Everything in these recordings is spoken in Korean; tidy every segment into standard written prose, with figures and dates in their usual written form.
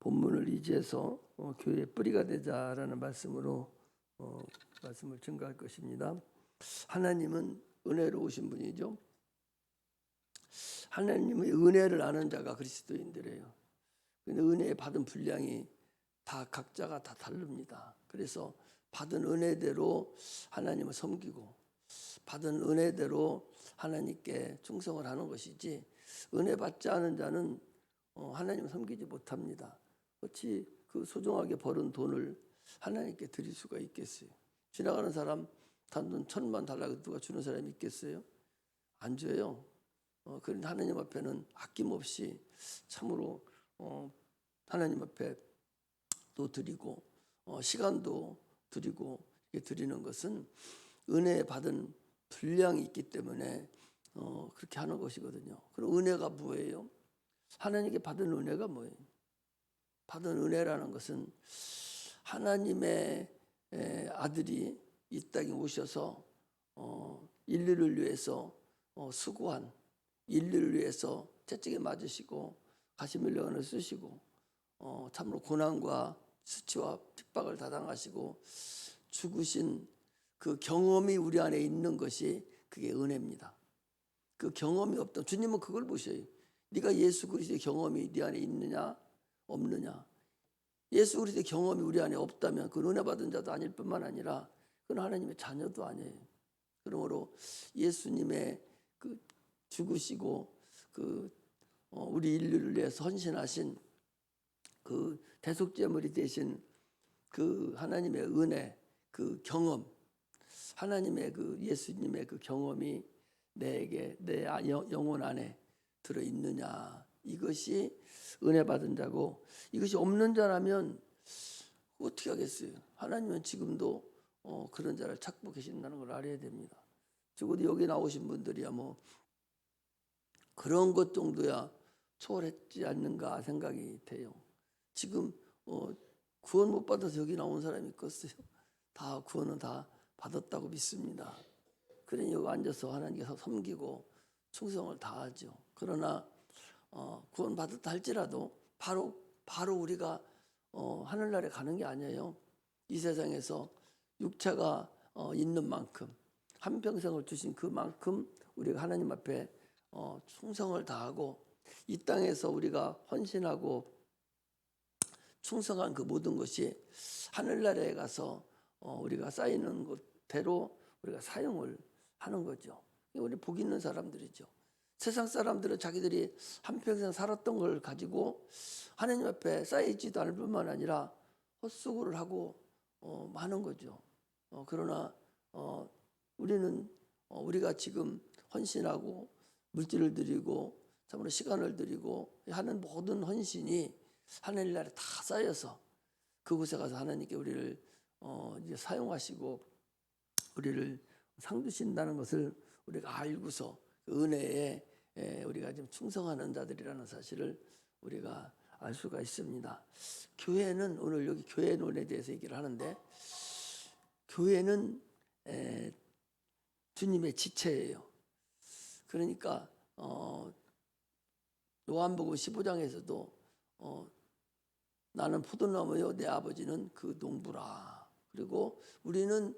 본문을 의지해서 교회의 뿌리가 되자라는 말씀으로 말씀을 증거할 것입니다. 하나님은 은혜로우신 분이죠. 하나님의 은혜를 아는 자가 그리스도인들이에요. 근데 은혜 받은 분량이 다 각자가 다 다릅니다. 그래서 받은 은혜대로 하나님을 섬기고 받은 은혜대로 하나님께 충성을 하는 것이지, 은혜 받지 않은 자는 하나님을 섬기지 못합니다. 어찌 그 소중하게 벌은 돈을 하나님께 드릴 수가 있겠어요? 지나가는 사람 단돈 1,000만 달라고 누가 주는 사람이 있겠어요? 안 줘요. 그런데 하나님 앞에는 아낌없이 참으로 하나님 앞에 또 드리고 시간도 드리고, 이렇게 드리는 것은 은혜 받은 분량이 있기 때문에 그렇게 하는 것이거든요. 그럼 은혜가 뭐예요? 하나님께 받은 은혜가 뭐예요? 받은 은혜라는 것은 하나님의 아들이 이 땅에 오셔서 인류를 위해서 수고한, 인류를 위해서 채찍에 맞으시고 가시밀령을 쓰시고 참으로 고난과 수치와 핍박을 다 당하시고 죽으신 그 경험이 우리 안에 있는 것이 그게 은혜입니다. 그 경험이 없던, 주님은 그걸 보셔요. 네가 예수 그리스도의 경험이 네 안에 있느냐 없느냐. 예수 그리스도의 경험이 우리 안에 없다면 그 은혜 받은 자도 아닐 뿐만 아니라 그건 하나님의 자녀도 아니에요. 그러므로 예수님의 그 죽으시고 그 우리 인류를 위해서 헌신하신 그 대속제물이 되신 그 하나님의 은혜, 그 경험, 하나님의 그 예수님의 그 경험이 내게, 내 영혼 안에 들어 있느냐, 이것이 은혜 받은 자고, 이것이 없는 자라면 어떻게 하겠어요? 하나님은 지금도 그런 자를 찾고 계신다는 걸 알아야 됩니다. 적어도 여기 나오신 분들이야 뭐 그런 것 정도야 초월했지 않는가 생각이 돼요. 지금 구원 못 받아서 여기 나온 사람이 있겠어요? 다 구원은 다 받았다고 믿습니다. 그러니 여기 앉아서 하나님께서 섬기고 충성을 다하죠. 그러나 구원 받았다 할지라도 바로 우리가 하늘나라에 가는 게 아니에요. 이 세상에서 육체가 있는 만큼, 한평생을 주신 그만큼 우리가 하나님 앞에 충성을 다하고, 이 땅에서 우리가 헌신하고 충성한 그 모든 것이 하늘나라에 가서 우리가 쌓이는 것대로 우리가 사용을 하는 거죠. 우리 복 있는 사람들이죠. 세상 사람들은 자기들이 한평생 살았던 걸 가지고 하나님 앞에 쌓이지도 않을 뿐만 아니라 헛수고를 하고 하는 거죠. 그러나 우리는 우리가 지금 헌신하고 물질을 드리고 참으로 시간을 드리고 하는 모든 헌신이 하늘나라에 다 쌓여서 그곳에 가서 하나님께 우리를 이제 사용하시고 우리를 상 주신다는 것을 우리가 알고서 그 은혜에 우리가 지금 충성하는 자들이라는 사실을 우리가 알 수가 있습니다. 교회는, 오늘 여기 교회 논에 대해서 얘기를 하는데, 교회는 주님의 지체예요. 그러니까 요한복음 15장에서도 나는 포도나무요 내 아버지는 그 농부라. 그리고 우리는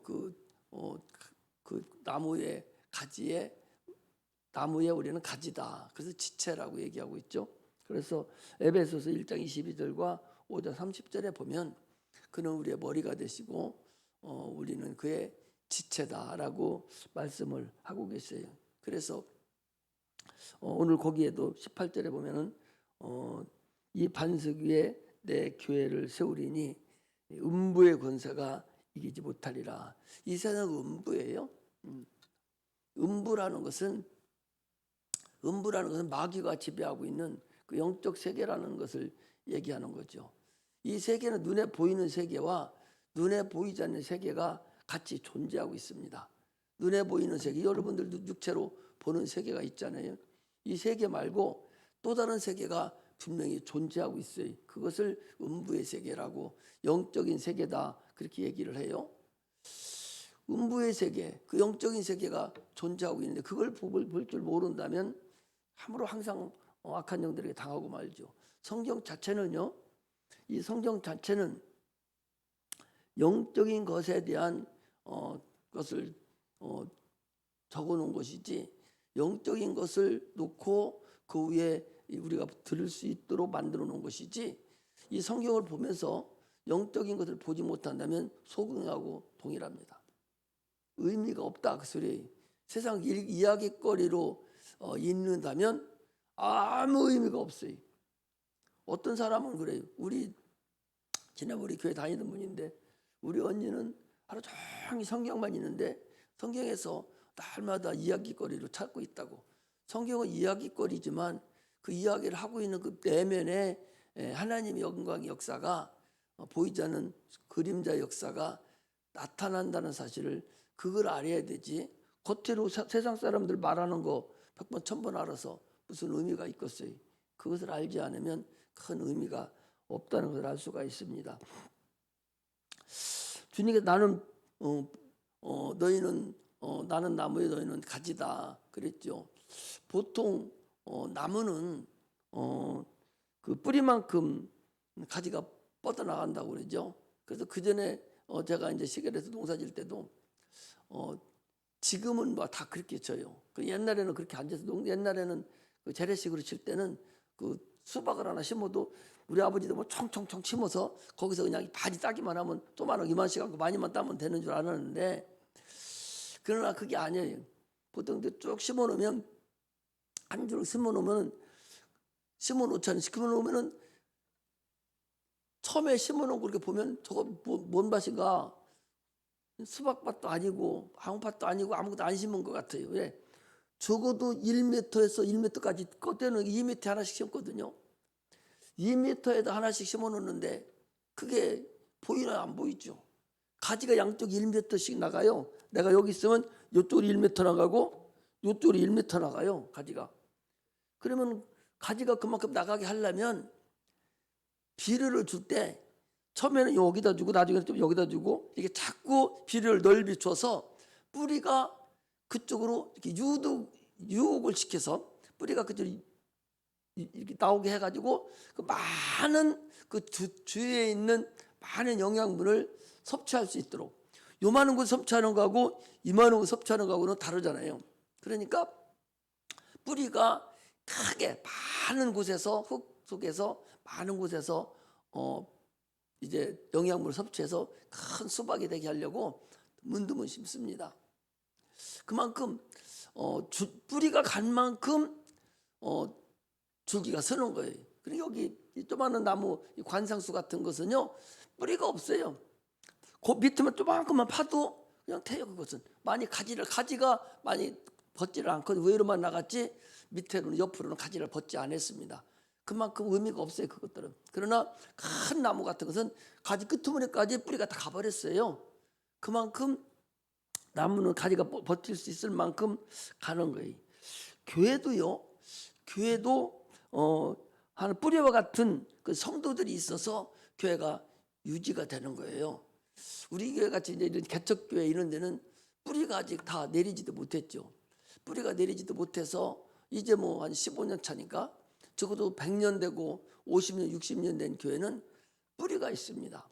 그 나무의 가지에, 나무에 우리는 가지다. 그래서 지체라고 얘기하고 있죠. 그래서 에베소서 1장 22절과 5장 30절에 보면 그는 우리의 머리가 되시고 우리는 그의 지체다라고 말씀을 하고 계세요. 그래서 오늘 거기에도 18절에 보면은 이 반석 위에 내 교회를 세우리니 음부의 권세가 이기지 못하리라. 이 세상은 음부예요. 음부라는 것은 마귀가 지배하고 있는 그 영적 세계라는 것을 얘기하는 거죠. 이 세계는 눈에 보이는 세계와 눈에 보이지 않는 세계가 같이 존재하고 있습니다. 눈에 보이는 세계, 여러분들도 육체로 보는 세계가 있잖아요. 이 세계 말고 또 다른 세계가 분명히 존재하고 있어요. 그것을 음부의 세계라고, 영적인 세계다, 그렇게 얘기를 해요. 음부의 세계, 그 영적인 세계가 존재하고 있는데 그걸 볼 줄 모른다면 참으로 항상 악한 영들에게 당하고 말죠. 성경 자체는요, 이 성경 자체는 영적인 것에 대한 것을 적어놓은 것이지, 영적인 것을 놓고 그 위에 우리가 들을 수 있도록 만들어 놓은 것이지, 이 성경을 보면서 영적인 것을 보지 못한다면 소경하고 동일합니다. 의미가 없다 그 소리예요. 세상 이야기거리로 읽는다면 아무 의미가 없어요. 어떤 사람은 그래요. 지난번에 우리 교회 다니던 분인데, 우리 언니는 하루 종일 성경만 읽는데 성경에서 날마다 이야기거리를 찾고 있다고. 성경은 이야기거리지만 그 이야기를 하고 있는 그 내면에 하나님의 영광의 역사가, 보이지 않는 그림자의 역사가 나타난다는 사실을, 그걸 알아야 되지. 겉으로 세상 사람들 말하는 거 100번 1000번 알아서 무슨 의미가 있겠어요. 그것을 알지 않으면 큰 의미가 없다는 것을 알 수가 있습니다. 주님께서 나는 나무에 너희는 가지다 그랬죠. 보통 나무는 그 뿌리만큼 가지가 뻗어나간다고 그러죠. 그래서 그 전에 제가 이제 시골에서 농사질 때도 지금은 뭐 다 그렇게 쳐요. 그 옛날에는 그렇게 앉아서 옛날에는 그 재래식으로 칠 때는 그 수박을 하나 심어도 우리 아버지도 뭐 총총총 심어서 거기서 그냥 바지 따기만 하면 조만한 이만씩 하고 많이만 따면 되는 줄 알았는데, 그러나 그게 아니에요. 보통 쭉 심어놓으면, 한 줄 심어놓으면, 심어놓으면은 처음에 심어놓은 거 이렇게 보면 저거 뭔 밭인가, 수박밭도 아니고 황밭도 아니고 아무것도 안 심은 것 같아요. 왜? 적어도 1m에서 1m까지 꺾대는 2m 하나씩 심거든요. 2m에다 하나씩 심어놓는데 그게 보이나 안 보이죠. 가지가 양쪽 1m씩 나가요. 내가 여기 있으면 이쪽으로 1m 나가고 이쪽으로 1m 나가요. 가지가. 그러면 가지가 그만큼 나가게 하려면 비료를 줄 때 처음에는 여기다 주고 나중에는 좀 여기다 주고, 이게 자꾸 비료를 넓이 줘서 뿌리가 그쪽으로 이렇게 유혹을 시켜서 뿌리가 그쪽으로 이렇게 나오게 해가지고 그 많은 그 주위에 있는 많은 영양분을 섭취할 수 있도록. 요만한 거 섭취하는 거하고 이만한 거 섭취하는 거하고는 다르잖아요. 그러니까 뿌리가 크게 많은 곳에서, 흙 속에서 많은 곳에서 이제 영양분을 섭취해서 큰 수박이 되게 하려고 문드문 심습니다. 그만큼 뿌리가 간 만큼 줄기가 서는 거예요. 그리고 여기 조그마한 나무 관상수 같은 것은요, 뿌리가 없어요. 그 밑에만 조그만큼만 파도 그냥 태요. 그것은 가지가 많이 벗지를 않거든요. 위로만 나갔지 밑에로는, 옆으로는 가지를 벗지 않았습니다. 그만큼 의미가 없어요, 그것들은. 그러나 큰 나무 같은 것은 가지 끝머리까지 뿌리가 다 가버렸어요. 그만큼 나무는 가지가 버틸 수 있을 만큼 가는 거예요. 교회도 하는 뿌리와 같은 그 성도들이 있어서 교회가 유지가 되는 거예요. 우리 교회 같이 이제 이런 개척교회 이런 데는 뿌리가 아직 다 내리지도 못했죠. 뿌리가 내리지도 못해서 이제 뭐 한 15년 차니까, 적어도 100년 되고 50년, 60년 된 교회는 뿌리가 있습니다.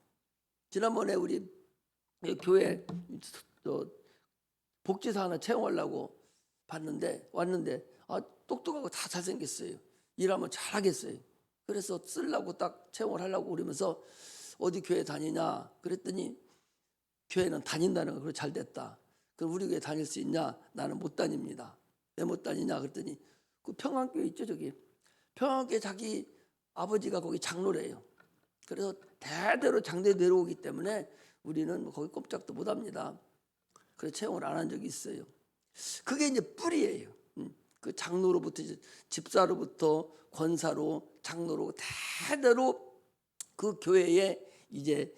지난번에 우리 교회 복지사 하나 채용하려고 왔는데 똑똑하고 다 잘생겼어요. 일하면 잘하겠어요. 그래서 쓰려고 딱 채용을 하려고 그러면서 어디 교회 다니냐 그랬더니 교회는 다닌다는 거. 그래, 잘 됐다. 그럼 우리 교회 다닐 수 있냐? 나는 못 다닙니다. 왜 못 다니냐 그랬더니 그 평안교회 있죠, 저기. 평안교회 자기 아버지가 거기 장로래요. 그래서 대대로 장대 내려오기 때문에 우리는 거기 꼼짝도 못 합니다. 그래서 채용을 안 한 적이 있어요. 그게 이제 뿌리예요. 그 장로로부터, 집사로부터 권사로, 장로로 대대로 그 교회에 이제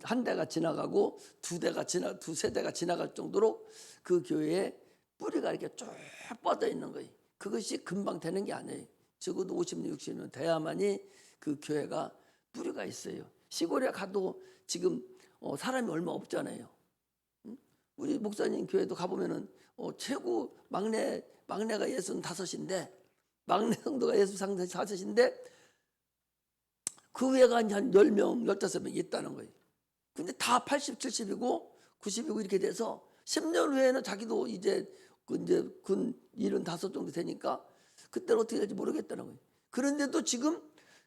한 대가 지나가고 두세 대가 지나갈 정도로 그 교회에 뿌리가 이렇게 쭉 뻗어 있는 거예요. 그것이 금방 되는 게 아니에요. 적어도 50년, 60년 돼야만이 그 교회가 뿌리가 있어요. 시골에 가도 지금 사람이 얼마 없잖아요. 우리 목사님 교회도 가보면은 최고 막내가 65인데 막내 성도가 예수 상대 5인데 그 외가 한 10명, 15명 있다는 거예요. 근데 다 80, 70이고 90이고 이렇게 돼서 10년 후에는 자기도 이제 군 75 정도 되니까 그때는 어떻게 될지 모르겠다는 거예요. 그런데도 지금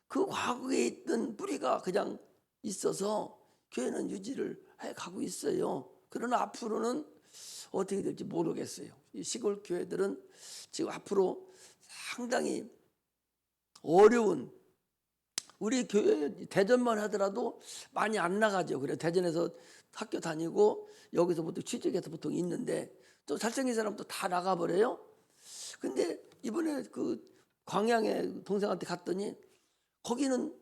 그 과거에 있던 뿌리가 그냥 있어서 교회는 유지를 해가고 있어요. 그러나 앞으로는 어떻게 될지 모르겠어요. 이 시골 교회들은 지금 앞으로 상당히 어려운, 우리 교회 대전만 하더라도 많이 안 나가죠. 그래 대전에서 학교 다니고 여기서부터 취직해서 보통 있는데 또 잘생긴 사람도 다 나가버려요. 근데 이번에 그 광양에 동생한테 갔더니 거기는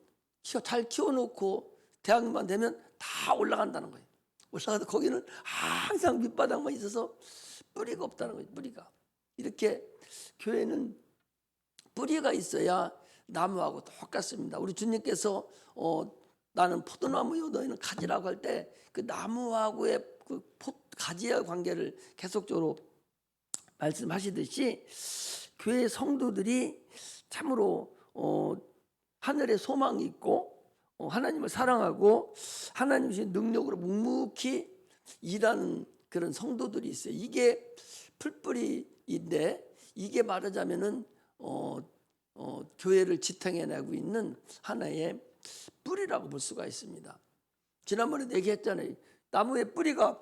잘 키워놓고 대학만 되면 다 올라간다는 거예요. 올라가도 거기는 항상 밑바닥만 있어서 뿌리가 없다는 거예요. 뿌리가. 이렇게 교회는 뿌리가 있어야 나무하고 똑같습니다. 우리 주님께서 나는 포도나무요 너희는 가지라고 할 때 그 나무하고의 그 가지의 관계를 계속적으로 말씀하시듯이 교회 성도들이 참으로 하늘에 소망이 있고 하나님을 사랑하고 하나님의 능력으로 묵묵히 일하는 그런 성도들이 있어요. 이게 풀뿌리인데 이게 말하자면은 교회를 지탱해내고 있는 하나의 뿌리라고 볼 수가 있습니다. 지난번에 얘기했잖아요. 나무의 뿌리가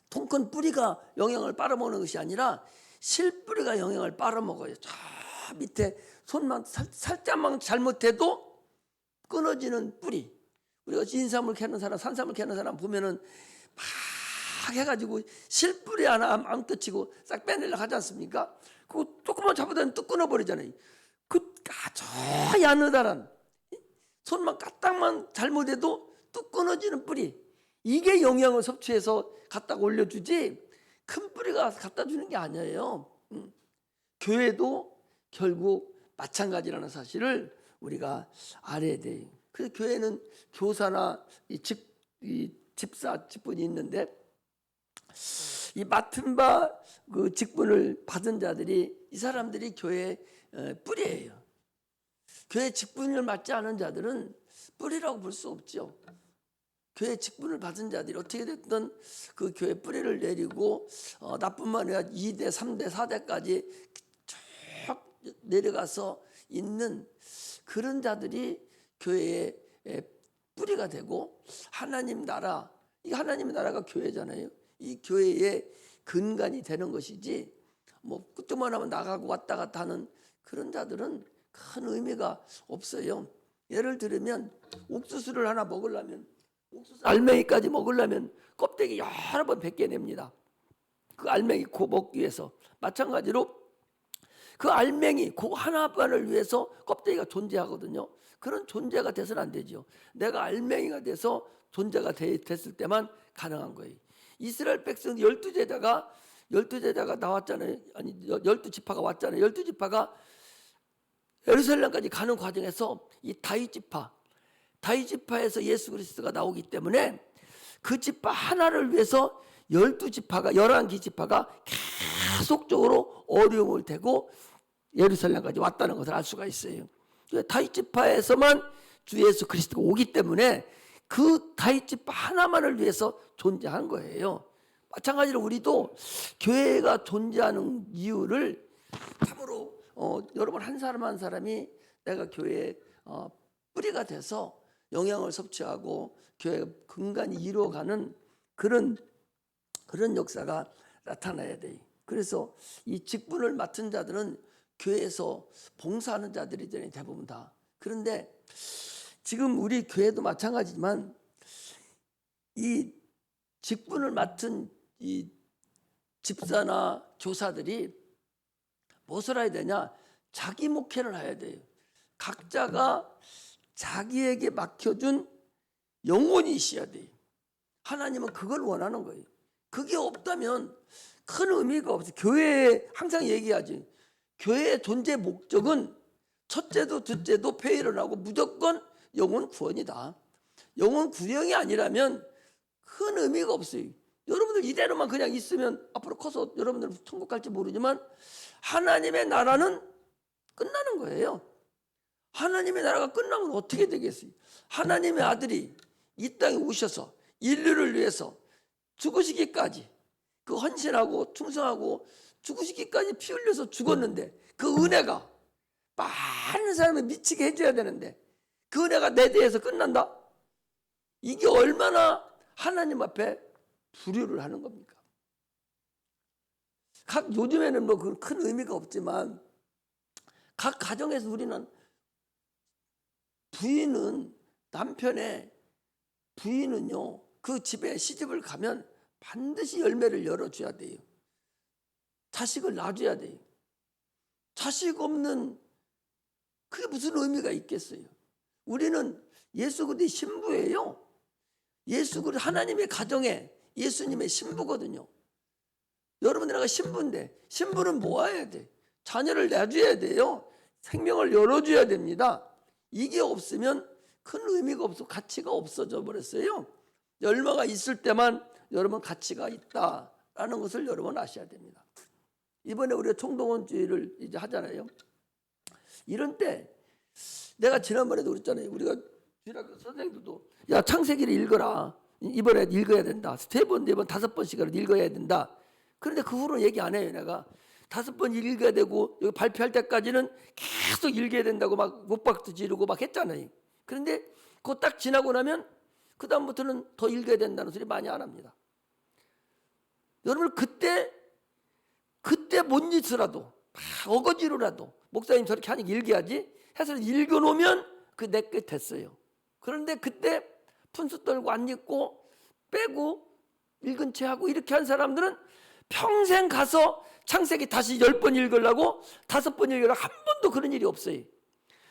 통 큰 뿌리가 영향을 빨아먹는 것이 아니라 실뿌리가 영향을 빨아먹어요. 저 밑에 손만 살짝만 잘못해도 끊어지는 뿌리. 우리가 인삼을 캐는 사람, 산삼을 캐는 사람 보면은 막 해가지고 실뿌리 하나 안 끝이고 싹 빼내려고 하지 않습니까? 그거 조금만 잡아다니면 뚝 끊어버리잖아요. 그 아주 야느다란 손만 까딱만 잘못해도 뚝 끊어지는 뿌리, 이게 영양을 섭취해서 갖다가 올려주지 큰 뿌리가 갖다 주는 게 아니에요. 교회도 결국 마찬가지라는 사실을 우리가 알아야 돼요. 그래서 교회는 교사나 집사 직분이 있는데 이 맡은 바 그 직분을 받은 자들이 이 사람들이 교회의 뿌리예요. 교회 직분을 맡지 않은 자들은 뿌리라고 볼 수 없죠. 교회 직분을 받은 자들이 어떻게 됐든 그 교회 뿌리를 내리고 나뿐만 아니라 2대, 3대, 4대까지 쭉 내려가서 있는 그런 자들이 교회의 뿌리가 되고 하나님 나라, 이 하나님의 나라가 교회잖아요. 이 교회의 근간이 되는 것이지 뭐 그쪽만 하면 나가고 왔다 갔다 하는 그런 자들은 큰 의미가 없어요. 예를 들면 옥수수를 하나 먹으려면 옥수수 알맹이까지 먹으려면 껍데기 여러 번 벗겨냅니다. 그 알맹이 고 먹기 위해서. 마찬가지로 그 알맹이 그 하나만을 위해서 껍데기가 존재하거든요. 그런 존재가 돼서는 안 되죠. 내가 알맹이가 돼서 존재가 됐을 때만 가능한 거예요. 이스라엘 백성 12제자가 나왔잖아요. 아니 12지파가 왔잖아요. 12지파가 예루살렘까지 가는 과정에서 이 다윗지파에서 예수 그리스도가 나오기 때문에 그 지파 하나를 위해서 12지파가 11개 지파가 계속적으로 어려움을 대고 예루살렘까지 왔다는 것을 알 수가 있어요. 다윗지파에서만 주 예수 그리스도가 오기 때문에 그 다윗지파 하나만을 위해서 존재한 거예요. 마찬가지로 우리도 교회가 존재하는 이유를 참으로 여러분 한 사람 한 사람이 내가 교회의 뿌리가 돼서 영향을 섭취하고 교회 근간이 이루어가는 그런 역사가 나타나야 돼요. 그래서 이 직분을 맡은 자들은 교회에서 봉사하는 자들이잖아요. 대부분 다. 그런데 지금 우리 교회도 마찬가지지만 이 직분을 맡은 이 집사나 교사들이 무엇을 해야 되냐? 자기 목회를 해야 돼요. 각자가 자기에게 맡겨준 영혼이 있어야 돼요. 하나님은 그걸 원하는 거예요. 그게 없다면 큰 의미가 없어요. 교회에 항상 얘기하지. 교회의 존재 목적은 첫째도 둘째도 폐위를 하고 무조건 영혼 구원이다. 영혼 구형이 아니라면 큰 의미가 없어요. 여러분들 이대로만 그냥 있으면 앞으로 커서 여러분들 천국 갈지 모르지만 하나님의 나라는 끝나는 거예요. 하나님의 나라가 끝나면 어떻게 되겠어요? 하나님의 아들이 이 땅에 오셔서 인류를 위해서 죽으시기까지, 그 헌신하고 충성하고 죽으시기까지 피 흘려서 죽었는데, 그 은혜가 많은 사람을 미치게 해줘야 되는데 그 은혜가 내 대해서 끝난다? 이게 얼마나 하나님 앞에 불효를 하는 겁니까? 요즘에는 뭐 큰 의미가 없지만 각 가정에서 우리는 부인은요 그 집에 시집을 가면 반드시 열매를 열어줘야 돼요. 자식을 낳아줘야 돼요. 자식 없는, 그게 무슨 의미가 있겠어요? 우리는 예수 그리스도의 신부예요. 예수 그리스도 하나님의 가정에 예수님의 신부거든요. 여러분, 내가 신부인데 신부는 뭐 해야 돼? 자녀를 낳아줘야 돼요. 생명을 열어줘야 됩니다. 이게 없으면 큰 의미가 없어, 가치가 없어져 버렸어요. 열매가 있을 때만 여러분 가치가 있다라는 것을 여러분 아셔야 됩니다. 이번에 우리가 총동원주의를 이제 하잖아요. 이런 때 내가 지난번에도 그랬잖아요. 우리가 주일학교 선생님들도 야, 창세기를 읽어라. 이번에 읽어야 된다. 3번, 4번, 5번씩이라도 읽어야 된다. 그런데 그 후로 얘기 안 해요. 내가 5번 읽어야 되고 여기 발표할 때까지는 계속 읽어야 된다고 막 못박도 지르고 막 했잖아요. 그런데 그거 딱 지나고 나면 그 다음부터는 더 읽어야 된다는 소리 많이 안 합니다. 여러분, 그때 못 잊으라도 어거지로라도 목사님 저렇게 하니까 읽어야지 해서 읽어놓으면 그 내게 됐어요. 그런데 그때 푼수 떨고 안 읽고 빼고 읽은 채 하고 이렇게 한 사람들은 평생 가서 창세기 다시 10번 읽으려고 5번 읽으려고 한 번도 그런 일이 없어요.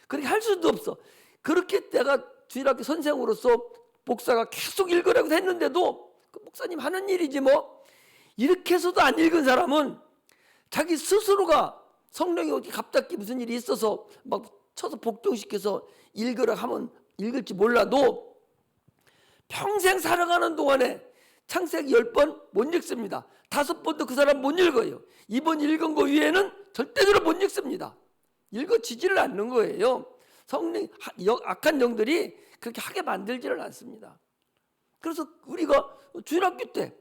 그렇게 할 수도 없어. 그렇게 내가 주일학교 선생으로서 목사가 계속 읽으라고 했는데도 그 목사님 하는 일이지 뭐. 이렇게 해서도 안 읽은 사람은 자기 스스로가 성령이 어디 갑자기 무슨 일이 있어서 막 쳐서 복종시켜서 읽으라 하면 읽을지 몰라도 평생 살아가는 동안에 창세기 10번 못 읽습니다. 5번도 그 사람 못 읽어요. 이번 읽은 거 위에는 절대로 못 읽습니다. 읽어지지를 않는 거예요. 성령, 악한 영들이 그렇게 하게 만들지를 않습니다. 그래서 우리가 주일학교 때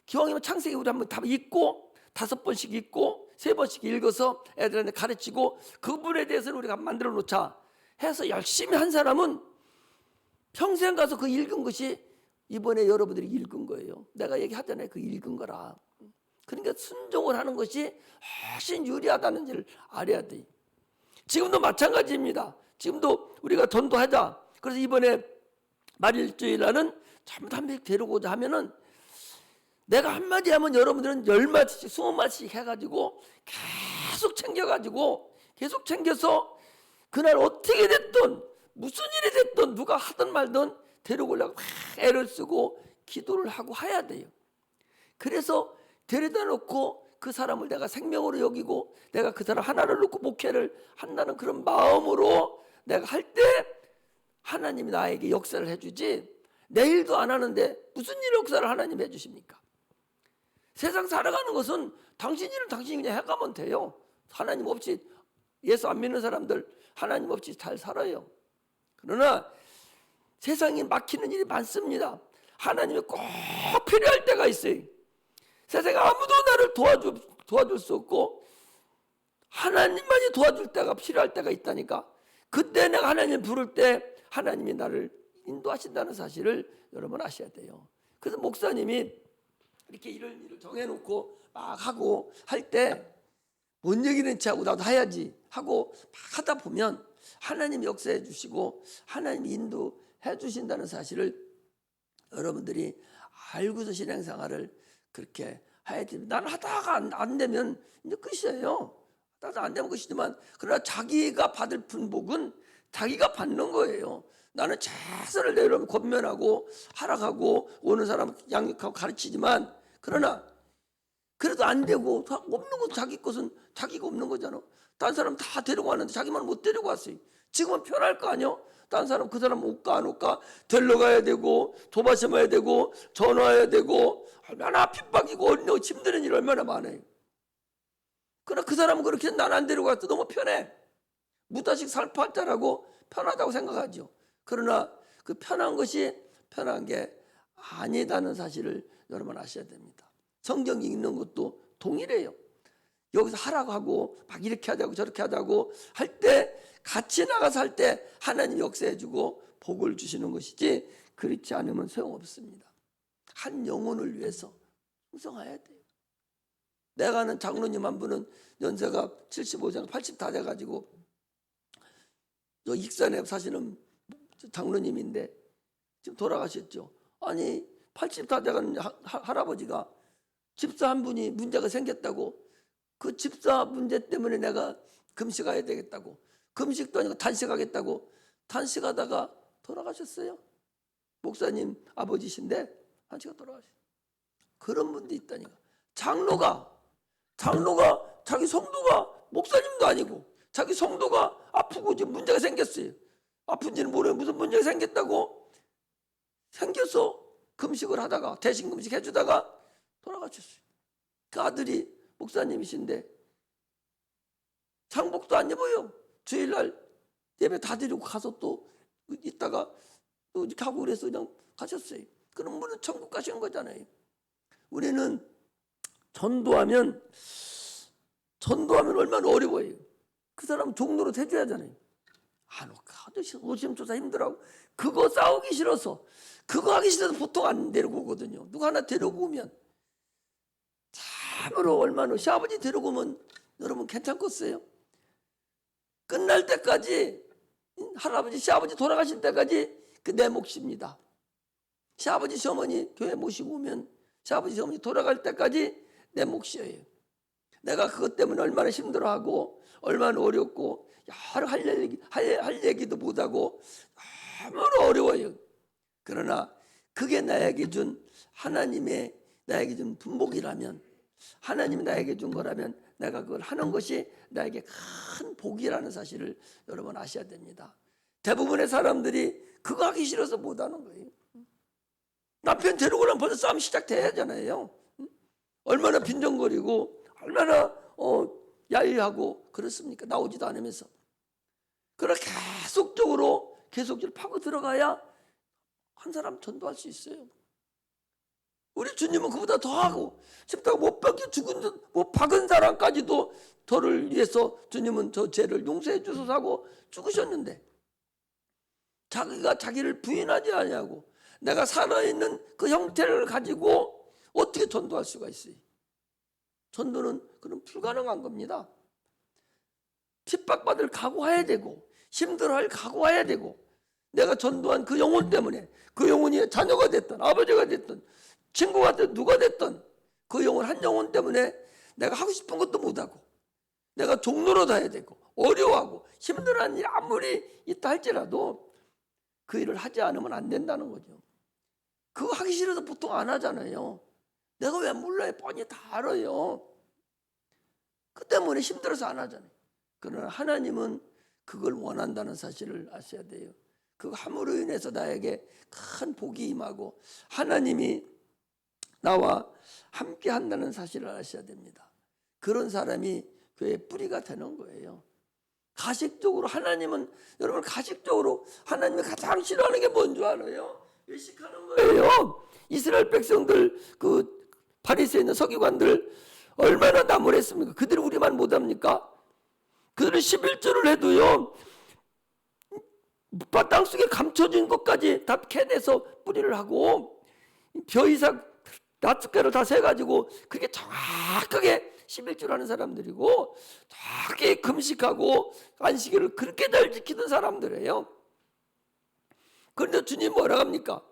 기왕이면 창세기 우리 한번 다 읽고 5번씩 읽고 3번씩 읽어서 애들한테 가르치고 그분에 대해서는 우리가 만들어 놓자 해서 열심히 한 사람은 평생 가서 그 읽은 것이 이번에 여러분들이 읽은 거예요. 내가 얘기하잖아요. 그 읽은 거라. 그러니까 순종을 하는 것이 훨씬 유리하다는 줄 알아야 돼요. 지금도 마찬가지입니다. 지금도 우리가 전도하자. 그래서 이번에 말일주일날은 전부 한 명씩 데려오자 하면은 내가 한마디 하면 여러분들은 10마디씩 20마디씩 해가지고 계속 챙겨서 그날 어떻게 됐든 무슨 일이 됐든 누가 하든 말든 데려오려고 애를 쓰고 기도를 하고 해야 돼요. 그래서 데려다 놓고 그 사람을 내가 생명으로 여기고 내가 그 사람 하나를 놓고 목회를 한다는 그런 마음으로 내가 할 때 하나님이 나에게 역사를 해주지, 내일도 안 하는데 무슨 일 역사를 하나님 해주십니까? 세상 살아가는 것은 당신 일은 당신이 그냥 해가면 돼요. 하나님 없이, 예수 안 믿는 사람들 하나님 없이 잘 살아요. 그러나 세상에 막히는 일이 많습니다. 하나님이 꼭 필요할 때가 있어요. 세상에 아무도 나를 도와줄 수 없고 하나님만이 도와줄 때가 필요할 때가 있다니까. 그때 내가 하나님 부를 때 하나님이 나를 인도하신다는 사실을 여러분 아셔야 돼요. 그래서 목사님이 이렇게 이런 일을 정해놓고 막 하고 할 때 뭔 얘기는 하고 나도 해야지 하고 막 하다 보면 하나님이 역사해 주시고 하나님이 인도해 주신다는 사실을 여러분들이 알고서 신앙생활을 그렇게 해야지. 나는 하다가 안 되면 이제 끝이에요. 하다가 안 되면 끝이지만 그러나 자기가 받을 분복은 자기가 받는 거예요. 나는 최선을 내려면 권면하고 하락하고 오는 사람 양육하고 가르치지만 그러나 그래도 안 되고 없는 건 자기 것은 자기가 없는 거잖아. 다른 사람 다 데리고 왔는데 자기만 못 데리고 왔어요. 지금은 편할 거 아니야? 다른 사람 그 사람 올까 안 올까 데리러 가야 되고 도마심어야 되고 전화해야 되고 얼마나 핍박이고 힘든 일 얼마나 많아요. 그러나 그 사람은 그렇게 난 안 데리고 왔어. 너무 편해. 무다식 살팔자라고 편하다고 생각하죠. 그러나 그 편한 것이 편한 게 아니다는 사실을 여러분 아셔야 됩니다. 성경 읽는 것도 동일해요. 여기서 하라고 하고 막 이렇게 하자고 저렇게 하자고 할 때, 같이 나가서 할 때 하나님 역사해 주고 복을 주시는 것이지, 그렇지 않으면 소용없습니다. 한 영혼을 위해서 충성해야 돼요. 내가 아는 장로님 한 분은 연세가 75세 80 다 돼가지고 저 익산에 사시는 장로님인데 지금 돌아가셨죠. 아니 80 다 돼가는 할아버지가 집사 한 분이 문제가 생겼다고, 그 집사 문제 때문에 내가 금식해야 되겠다고, 금식도 아니고 단식하겠다고 단식하다가 돌아가셨어요. 목사님 아버지신데 단식하다 돌아가셨어요. 그런 분도 있다니까. 장로가 자기 성도가 목사님도 아니고 자기 성도가 아프고 지금 문제가 생겼어요. 아픈지는 모르고 무슨 문제가 생겼다고 생겨서 금식을 하다가 대신 금식 해주다가 돌아가셨어요. 그 아들이 목사님이신데 장복도 안 입어요. 주일날 예배 다 드리고 가서 또 있다가 또 이렇게 하고 그래서 그냥 가셨어요. 그럼 물론 천국 가신 거잖아요. 우리는 전도하면 얼마나 어려워요. 그 사람 종로로 해줘야 하잖아요. 노심초사 힘들어하고 그거 싸우기 싫어서, 그거 하기 싫어서 보통 안 데리고 오거든요. 누가 하나 데리고 오면 참으로 얼마나, 시아버지 데리고 오면 여러분 괜찮겠어요? 끝날 때까지, 할아버지 시아버지 돌아가실 때까지 그 내 몫입니다. 시아버지 시어머니 교회 모시고 오면 시아버지 시어머니 돌아갈 때까지 내 몫이에요. 내가 그것 때문에 얼마나 힘들어하고 얼마나 어렵고 여러 할 얘기도 못하고 너무 어려워요. 그러나 그게 나에게 준 하나님의 나에게 준 분복이라면, 하나님이 나에게 준 거라면 내가 그걸 하는 것이 나에게 큰 복이라는 사실을 여러분 아셔야 됩니다. 대부분의 사람들이 그거 하기 싫어서 못하는 거예요. 남편 데리고 나면 벌써 싸움 시작돼야 하잖아요. 얼마나 빈정거리고 얼마나 야유하고 그렇습니까? 나오지도 않으면서. 그러나 계속적으로 파고 들어가야 한 사람 전도할 수 있어요. 우리 주님은 그보다 더하고 싶다고 못 박은 사람까지도 저를 위해서 주님은 저 죄를 용서해 주소서 하고 죽으셨는데, 자기가 자기를 부인하지 않냐고, 내가 살아있는 그 형태를 가지고 어떻게 전도할 수가 있어요? 전도는 그럼 불가능한 겁니다. 핍박받을 각오해야 되고 힘들어할 각오해야 되고, 내가 전도한 그 영혼 때문에, 그 영혼이 자녀가 됐든 아버지가 됐든 친구가 됐든 누가 됐든 그 영혼 한 영혼 때문에 내가 하고 싶은 것도 못하고 내가 종로로 다해야 되고 어려워하고 힘들어하는 일 아무리 있다 할지라도 그 일을 하지 않으면 안 된다는 거죠. 그거 하기 싫어서 보통 안 하잖아요. 내가 왜 몰라요? 뻔히 다 알아요. 그 때문에 힘들어서 안 하잖아요. 그러나 하나님은 그걸 원한다는 사실을 아셔야 돼요. 그 함으로 인해서 나에게 큰 복이 임하고 하나님이 나와 함께 한다는 사실을 아셔야 됩니다. 그런 사람이 교회의 뿌리가 되는 거예요. 가식적으로 하나님은, 여러분 가식적으로 하나님이 가장 싫어하는 게 뭔 줄 알아요? 외식하는 거예요. 이스라엘 백성들, 그 바리새인 있는 서기관들 얼마나 나무랬습니까? 그들이 우리만 못합니까? 그들은 11조를 해도요, 땅속에 감춰진 것까지 다 캐내서 뿌리를 하고 벼 이상 낫숫가루 다 세가지고 그게 정확하게 11조를 하는 사람들이고, 정확히 금식하고 안식일을 그렇게 잘 지키던 사람들이에요. 그런데 주님 뭐라 합니까?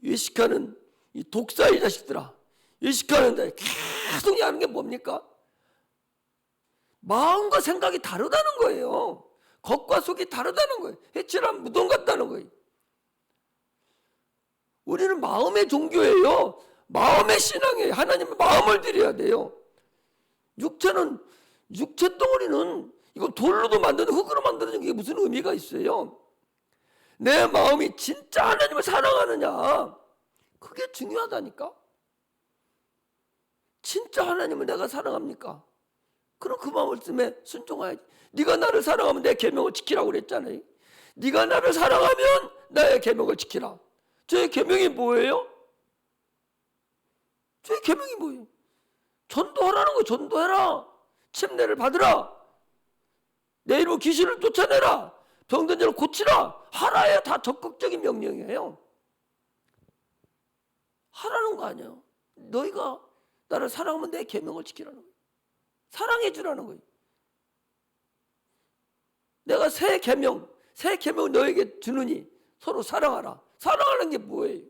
외식하는 이 독사의 자식들아, 외식하는 자 계속 하는 게 뭡니까? 마음과 생각이 다르다는 거예요. 겉과 속이 다르다는 거예요. 해칠한 무덤 같다는 거예요. 우리는 마음의 종교예요. 마음의 신앙이에요. 하나님의 마음을 드려야 돼요. 육체 덩어리는 이거 돌로도 만드는 흙으로 만드는 게 무슨 의미가 있어요? 내 마음이 진짜 하나님을 사랑하느냐, 그게 중요하다니까. 진짜 하나님을 내가 사랑합니까? 그럼 그 말씀에 순종해야지. 네가 나를 사랑하면 내 계명을 지키라고 그랬잖아요. 네가 나를 사랑하면 나의 계명을 지키라. 저의 계명이 뭐예요? 저의 계명이 뭐예요? 전도하라는 거. 전도해라. 침례를 받으라. 내 이름으로 귀신을 쫓아내라. 병든 자를 고치라. 하라야. 다 적극적인 명령이에요. 하라는 거 아니에요. 너희가 나를 사랑하면 내 계명을 지키라는 거예요. 사랑해 주라는 거예요. 내가 새 계명 너에게 주느니 서로 사랑하라. 사랑하는 게 뭐예요?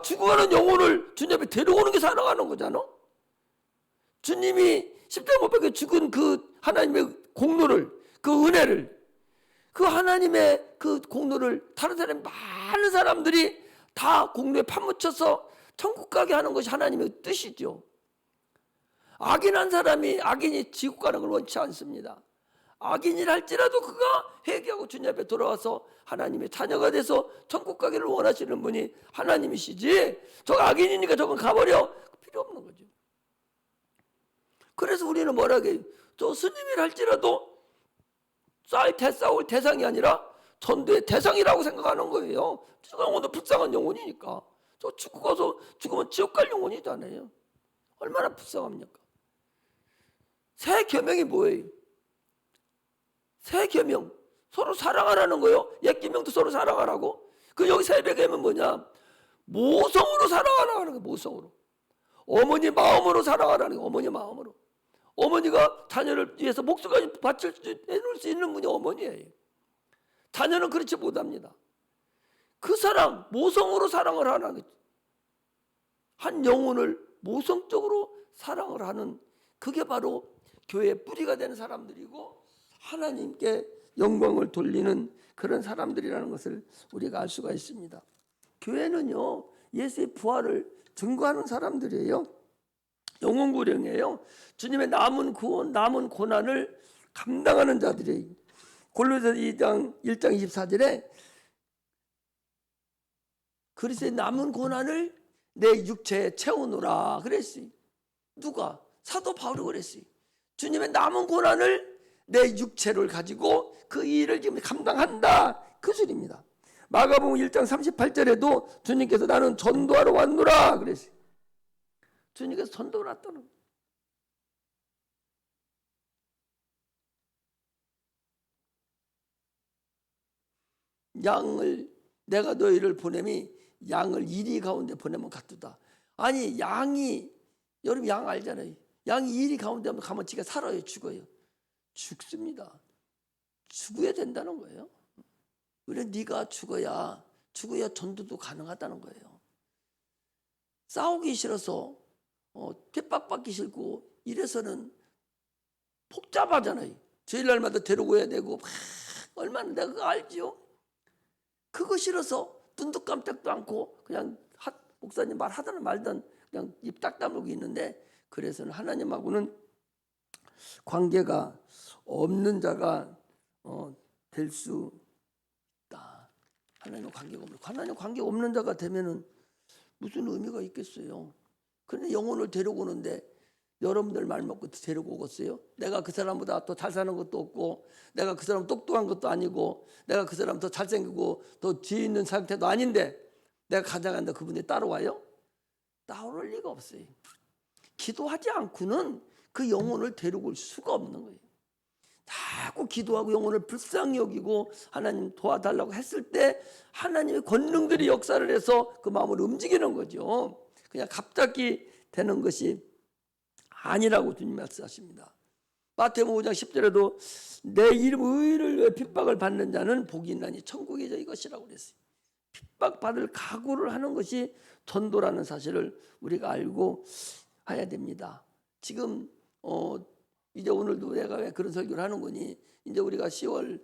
죽어가는 영혼을 주님 앞에 데려오는 게 사랑하는 거잖아. 주님이 십자가 못 박혀 죽은 그 하나님의 공로를, 그 은혜를, 그 하나님의 그 공로를 다른 사람, 많은 사람들이 다 공로에 파묻혀서 천국 가게 하는 것이 하나님의 뜻이죠. 악인한 사람이 악인이 지옥 가는 걸 원치 않습니다. 악인이라 할지라도 그가 회개하고 주님 앞에 돌아와서 하나님의 자녀가 돼서 천국 가기를 원하시는 분이 하나님이시지, 저 악인이니까 저건 가버려, 필요 없는 거죠. 그래서 우리는 뭐라고 해요? 저 스님이라 할지라도 싸울 대상이 아니라 전도의 대상이라고 생각하는 거예요. 저 영혼도 불쌍한 영혼이니까. 저 죽으면 지옥 갈 영혼이잖아요. 얼마나 불쌍합니까? 새 계명이 뭐예요? 새 계명, 서로 사랑하라는 거예요. 옛 계명도 서로 사랑하라고. 그 여기 새 계명은 뭐냐? 모성으로 사랑하라는 거예요. 모성으로. 어머니 마음으로 사랑하라는 거예요. 어머니 마음으로. 어머니가 자녀를 위해서 목숨까지 내놓을 수 있는 분이 어머니예요. 자녀는 그렇지 못합니다. 그 사랑, 모성으로 사랑을 하는 거죠. 한 영혼을 모성적으로 사랑을 하는, 그게 바로 교회의 뿌리가 되는 사람들이고 하나님께 영광을 돌리는 그런 사람들이라는 것을 우리가 알 수가 있습니다. 교회는요, 예수의 부활을 증거하는 사람들이에요. 영혼구령이에요. 주님의 남은 구원, 남은 고난을 감당하는 자들이에요. 골로새서 1장 24절에 그리스도의 남은 고난을 내 육체에 채우노라 그랬어요. 누가? 사도 바울이 그랬어요. 주님의 남은 고난을 내 육체를 가지고 그 일을 지금 감당한다, 그 소리입니다. 마가복음 1장 38절에도 주님께서 나는 전도하러 왔노라 그랬어요. 주님께서 전도를 왔다는 거예요. 양을 내가 너희를 보내미 양을 이리 가운데 보내면 같도다. 아니, 양이, 여러분 양 알잖아요. 양이 이리 가운데 가면 지가 살아요, 죽어요? 죽습니다. 죽어야 된다는 거예요. 우리는 네가 죽어야 전도도 가능하다는 거예요. 싸우기 싫어서 핍박받기 싫고 이래서는 복잡하잖아요. 주일날마다 데리고 되고 얼마나 내가 그거 알지요. 그거 싫어서 눈도 깜짝도 않고 그냥 목사님 말하든 말든 그냥 입 딱 다물고 있는데, 그래서는 하나님하고는 관계가 없는 자가 될 수 있다. 하나님 관계 없는 자가 되면은 무슨 의미가 있겠어요? 그런데 영혼을 데리고 오는데 여러분들 말 먹고 데리고 오겠어요? 내가 그 사람보다 더 잘 사는 것도 없고, 내가 그 사람 똑똑한 것도 아니고, 내가 그 사람 더 잘생기고 더 뒤에 있는 상태도 아닌데 내가 가져간다 그분이 따라와요? 따라올 리가 없어요. 기도하지 않고는 그 영혼을 데리고 올 수가 없는 거예요. 자꾸 기도하고 영혼을 불쌍히 여기고 하나님 도와달라고 했을 때 하나님의 권능들이 역사를 해서 그 마음을 움직이는 거죠. 그냥 갑자기 되는 것이 아니라고 주님 말씀하십니다. 마태복음 5장 10절에도 내 이름 의를 위해 핍박을 받는 자는 복이 있나니 천국이 이것이라고 그랬어요. 핍박받을 각오를 하는 것이 전도라는 사실을 우리가 알고 해야 됩니다. 지금 이제 오늘도 내가 왜 그런 설교를 하는 거니, 이제 우리가 10월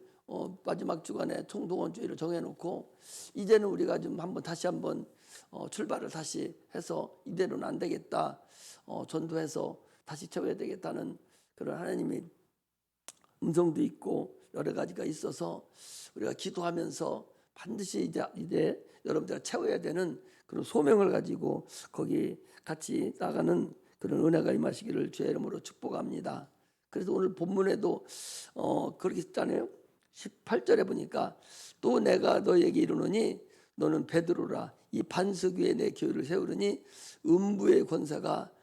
마지막 주간에 총동원주의를 정해놓고 이제는 우리가 좀 다시 한번 출발을 다시 해서 이대로는 안 되겠다, 전도해서 다시 채워야 되겠다는 그런 하나님의 음성도 있고 여러 가지가 있어서 우리가 기도하면서 반드시 이제 여러분들이 채워야 되는 그런 소명을 가지고 거기 같이 나가는 그런 은혜가 임하시기를 주의 이름으로 축복합니다. 그래서 오늘 본문에도 그렇게 했잖아요. 18절에 보니까 또 내가 너에게 이르노니 너는 베드로라 이 반석 위에 내 교회를 세우르니 음부의 권세가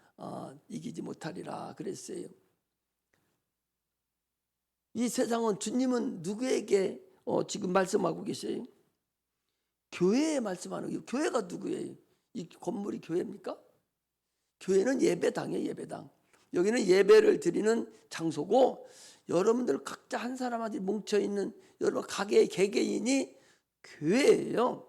이기지 못하리라 그랬어요. 이 세상은 주님은 누구에게 지금 말씀하고 계세요? 교회에 말씀하는 거예요. 교회가 누구예요? 이 건물이 교회입니까? 교회는 예배당이에요. 예배당. 여기는 예배를 드리는 장소고 여러분들 각자 한 사람한테 뭉쳐있는 여러분 각의 개개인이 교회예요.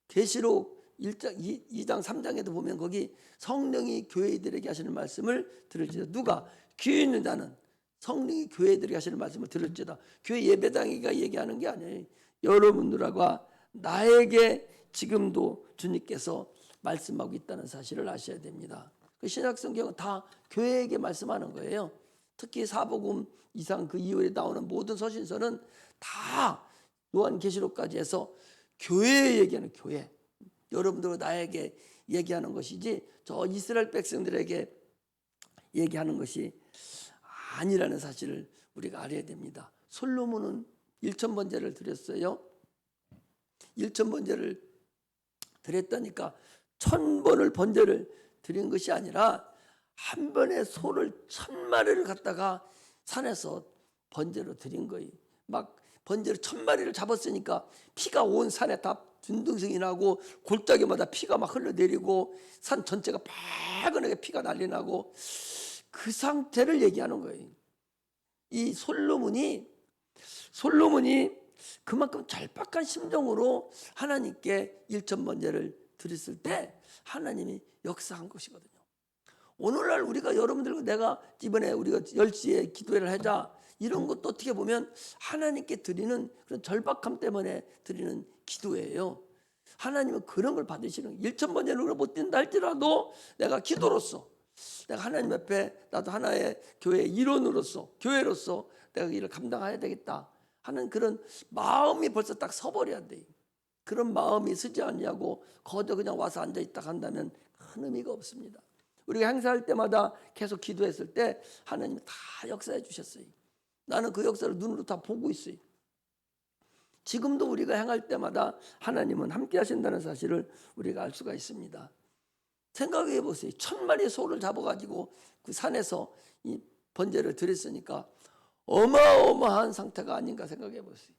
계시록 1장, 2장, 3장에도 보면 거기 성령이 교회들에게 하시는 말씀을 들을지다. 누가? 귀 있는 자는 성령이 교회들에게 하시는 말씀을 들을지다. 교회 예배당이가 얘기하는 게 아니에요. 여러분들과 나에게 지금도 주님께서 말씀하고 있다는 사실을 아셔야 됩니다. 그 신약성경은 다 교회에게 말씀하는 거예요. 특히 사복음 이상 그 이후에 나오는 모든 서신서는 다 요한계시록까지 해서 교회에 얘기하는 교회. 여러분들과 나에게 얘기하는 것이지 저 이스라엘 백성들에게 얘기하는 것이 아니라는 사실을 우리가 알아야 됩니다. 솔로몬은 1,000번제를 드렸어요. 1,000번제를 드렸다니까 1,000번을 번제를 드린 것이 아니라 한 번에 소를 1,000마리를 갖다가 산에서 번제로 드린 거예요. 막 번제로 1,000마리를 잡았으니까 피가 온 산에 다 준둥성이 나고 골짜기마다 피가 막 흘러내리고 산 전체가 빨간하게 피가 난리 나고 그 상태를 얘기하는 거예요. 이 솔로몬이 그만큼 절박한 심정으로 하나님께 1,000번제를 드렸을 때 하나님이 역사한 것이거든요. 오늘날 우리가 여러분들과 내가 이번에 우리가 10시에 기도회를 하자 이런 것도 어떻게 보면 하나님께 드리는 그런 절박함 때문에 드리는 기도예요. 하나님은 그런 걸 받으시는 1,000번제를 못 드린다 할지라도 내가 기도로서 내가 하나님 앞에 나도 하나의 교회의 일원으로서 교회로서 내가 이를 감당해야 되겠다 하는 그런 마음이 벌써 딱 서버려야 돼. 그런 마음이 서지 않냐고 거저 그냥 와서 앉아있다 간다면 큰 의미가 없습니다. 우리가 행사할 때마다 계속 기도했을 때 하나님이 다 역사해 주셨어요. 나는 그 역사를 눈으로 다 보고 있어요. 지금도 우리가 행할 때마다 하나님은 함께 하신다는 사실을 우리가 알 수가 있습니다. 생각해 보세요. 1,000마리 소를 잡아가지고 그 산에서 이 번제를 드렸으니까 어마어마한 상태가 아닌가 생각해 보세요.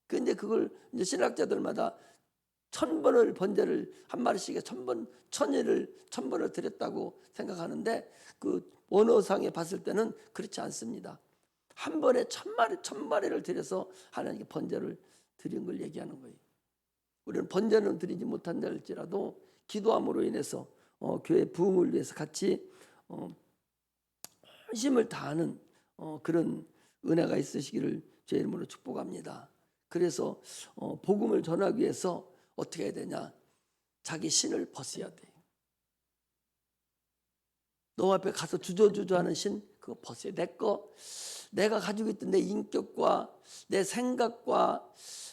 근데 그걸 이제 신학자들마다 1,000번을 번제를 한 마리씩에 1,000번을 드렸다고 생각하는데 그 원어상에 봤을 때는 그렇지 않습니다. 한 번에 1,000마리를 드려서 하나님께 번제를 드린 걸 얘기하는 거예요. 우리는 번제는 드리지 못한다 할지라도 기도함으로 인해서 교회 부흥을 위해서 같이 힘을 다하는 그런 은혜가 있으시기를 주의 이름으로 축복합니다. 그래서 복음을 전하기 위해서 어떻게 해야 되냐? 자기 신을 벗어야 돼. 너 앞에 가서 주저주저하는 신 그거 벗어야 돼. 내가 가지고 있던 내 인격과 내 생각과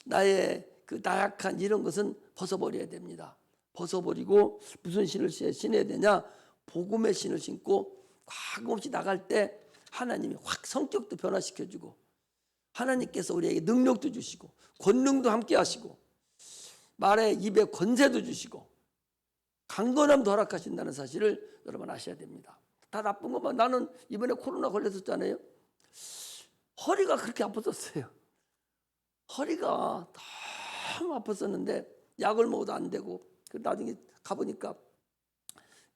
나의 그 나약한 이런 것은 벗어버려야 됩니다. 벗어버리고 무슨 신을 신어야 되냐? 복음의 신을 신고 과감없이 나갈 때 하나님이 확 성격도 변화시켜주고 하나님께서 우리에게 능력도 주시고 권능도 함께 하시고 말에 입에 권세도 주시고 강건함도 허락하신다는 사실을 여러분 아셔야 됩니다. 다 나쁜 것만 나는 이번에 코로나 걸렸었잖아요. 허리가 그렇게 아팠었어요. 허리가 너무 아팠었는데 약을 먹어도 안 되고 나중에 가보니까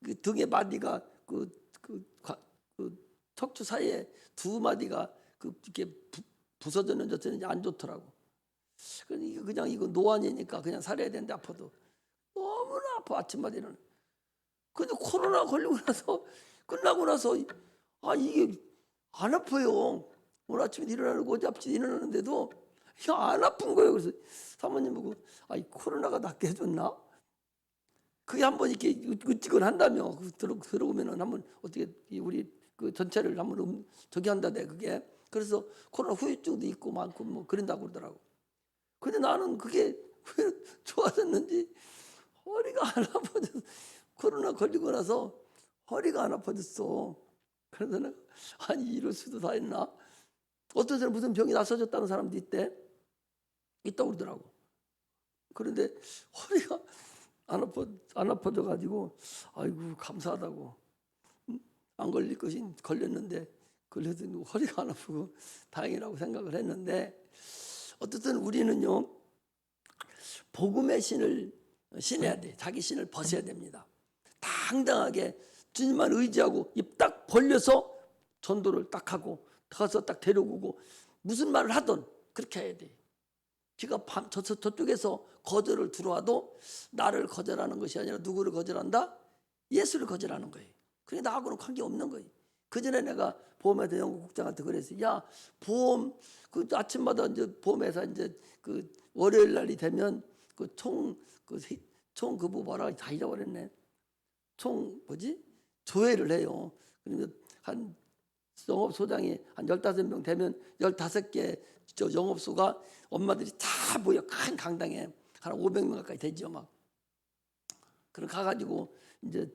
그 등의 마디가 그 척추 사이에 두 마디가 이렇게 부서졌는지 안 좋더라고. 그냥 이거 노안이니까 그냥 살아야 되는데 아파도 너무나 아파 아침마디는. 근데 코로나 걸리고 나서 끝나고 나서 이게 안 아파요. 오늘 아침에 일어나고 어제 아침에 일어나는데도 이게 안 아픈 거예요. 그래서 사모님 보고 이 코로나가 낫게 해줬나? 그게 한번 이렇게 으찌건 한다며 들어오면은 한번 어떻게 우리 그 전체를 한번 저기 한다대 그게. 그래서 코로나 후유증도 있고 많고 뭐 그런다고 그러더라고. 근데 나는 그게 왜 좋아졌는지 허리가 안 아파졌어. 코로나 걸리고 나서 허리가 안 아파졌어. 그래서 내가 아니 이럴 수도 다 있나? 어떤 사람 무슨 병이 나서졌다는 사람도 있다고 그러더라고. 그런데 허리가 안 아파져 가지고 아이고 감사하다고. 안 걸릴 것이 걸렸는데 걸려도 허리가 안 아프고 다행이라고 생각을 했는데, 어쨌든 우리는요 복음의 신을 신어야 돼. 자기 신을 벗어야 됩니다. 당당하게 주님만 의지하고 입 딱 벌려서 전도를 딱 하고 가서 딱 데려오고 무슨 말을 하든 그렇게 해야 돼. 비가 저쪽에서 거절을 들어와도 나를 거절하는 것이 아니라 누구를 거절한다? 예수를 거절하는 거예요. 그게 나하고는 관계없는 거예요. 그 전에 내가 보험회사 연구국장한테 그랬어요. 야, 보험 그 아침마다 이제 보험회사 이제 그 월요일 날이 되면 총 그거 뭐라 다 잊어버렸네. 조회를 해요. 그러면 한 영업소장이 한 15명 되면 15개 영업소가 엄마들이 다 모여 큰 강당에 한 500명 가까이 되죠. 막. 그럼 가가지고 이제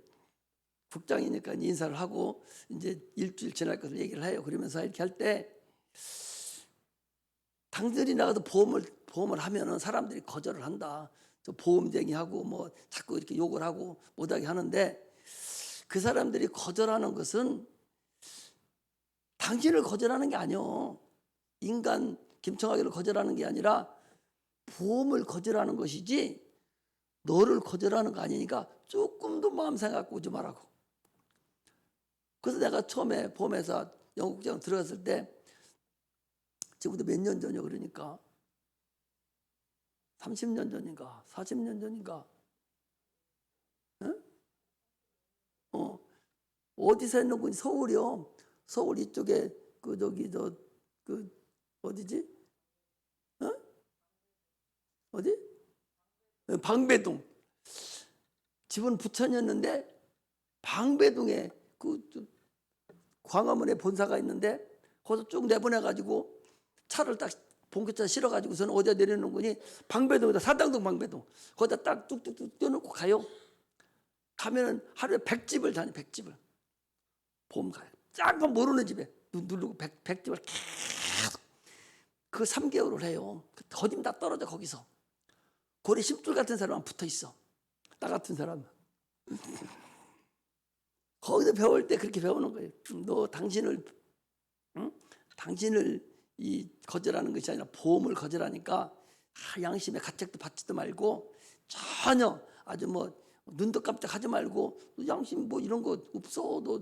국장이니까 인사를 하고 이제 일주일 지날 것을 얘기를 해요. 그러면서 이렇게 할 때 당들이 나가도 보험을 하면은 사람들이 거절을 한다. 보험쟁이하고 뭐 자꾸 이렇게 욕을 하고 못하게 하는데, 그 사람들이 거절하는 것은 당신을 거절하는 게 아니요. 인간 김청하기를 거절하는 게 아니라 보험을 거절하는 것이지 너를 거절하는 거 아니니까 조금도 마음 생각하고 오지 말라고. 그래서 내가 처음에 보험회사 영국장 들어갔을 때, 지금부터 몇 년 전이요. 그러니까 30년 전인가 40년 전인가. 어디서 했는 건지 서울이요. 서울 이쪽에 어디지? 어디? 방배동. 집은 부천이었는데 방배동에 광화문에 본사가 있는데 거기서 쭉 내보내가지고 차를 딱 본교차 실어가지고서는 어디에 내려놓는 거니? 방배동에다, 사당동 방배동. 거기다 딱 뚝뚝뚝 떼어놓고 가요. 가면은 하루에 100집을 다니. 100집을 보험 가요. 짝만 모르는 집에 누르고 100집을 계속 그 3개월을 해요. 거dim 다 떨어져. 거기서 고래 심줄 같은 사람만 붙어 있어. 나 같은 사람. 거기서 배울 때 그렇게 배우는 거예요. 너 당신을 이 거절하는 것이 아니라 보험을 거절하니까 양심의 가책도 받지도 말고, 전혀 아주 뭐 눈도 깜짝하지 말고, 양심 뭐 이런 거 없어. 너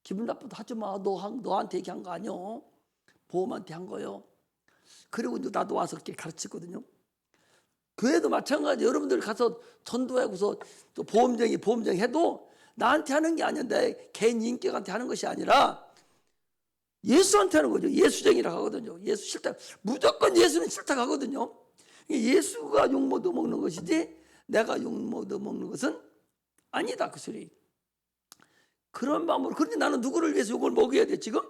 기분 나쁘다 하지 마. 너한테 얘기한 거 아니요. 보험한테 한 거요. 그리고 이제 나도 와서 그렇게 가르치거든요. 교회도 마찬가지. 여러분들 가서 전도하고서 또 보험쟁이 해도 나한테 하는 게 아니야. 내 개인 인격한테 하는 것이 아니라 예수한테 하는 거죠. 예수쟁이라고 하거든요. 예수 싫다. 무조건 예수는 싫다고 하거든요. 예수가 욕 얻어먹는 것이지 내가 욕 얻어먹는 것은 아니다. 그 소리. 그런 마음으로. 그런데 나는 누구를 위해서 욕을 먹여야 돼 지금?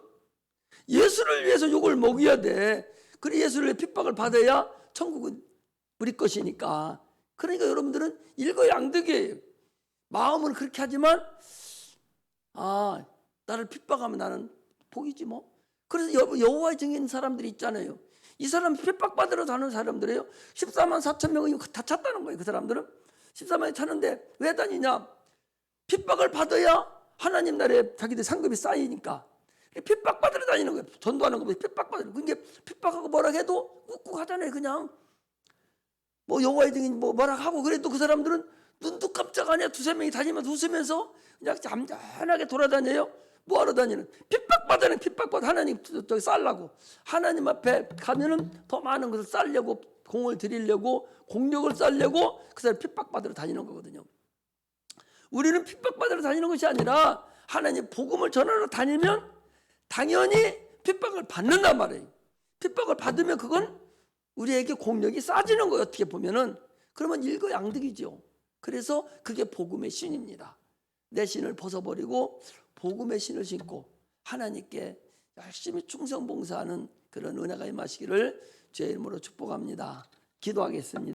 예수를 위해서 욕을 먹여야 돼. 그래 예수를 위해 핍박을 받아야 천국은 우리 것이니까. 그러니까 여러분들은 일거양득이에요. 마음은 그렇게 하지만 나를 핍박하면 나는 복이지 뭐. 그래서 여호와의 증인 사람들이 있잖아요. 이 사람 핍박받으러 다니는 사람들이에요. 14만 4천 명이 다 찼다는 거예요. 그 사람들은 14만이 찼는데 왜 다니냐? 핍박을 받아야 하나님 나라에 자기들 상급이 쌓이니까 핍박받으러 다니는 거예요. 전도하는 것보다 핍박받으러. 그게 핍박하고 뭐라 해도 꾹꾹 하잖아요. 그냥 뭐 여호와의 증인 뭐라 하고 그래도 그 사람들은 눈도 깜짝 안 해. 2-3명이 다니면서 웃으면서 그냥 잠잠하게 돌아다녀요. 뭐하러 다니는? 핍박받아는 핍박받아. 하나님 저기 쌀라고. 하나님 앞에 가면은 더 많은 것을 쌀려고, 공을 드리려고, 공력을 쌀려고 그 사람 핍박받으러 다니는 거거든요. 우리는 핍박받으러 다니는 것이 아니라 하나님 복음을 전하러 다니면 당연히 핍박을 받는단 말이에요. 핍박을 받으면 그건 우리에게 공력이 쌓여지는 거예요. 어떻게 보면은. 그러면 일거양득이죠. 그래서 그게 복음의 신입니다. 내 신을 벗어버리고 복음의 신을 신고 하나님께 열심히 충성봉사하는 그런 은혜가 임하시기를 주의 이름으로 축복합니다. 기도하겠습니다.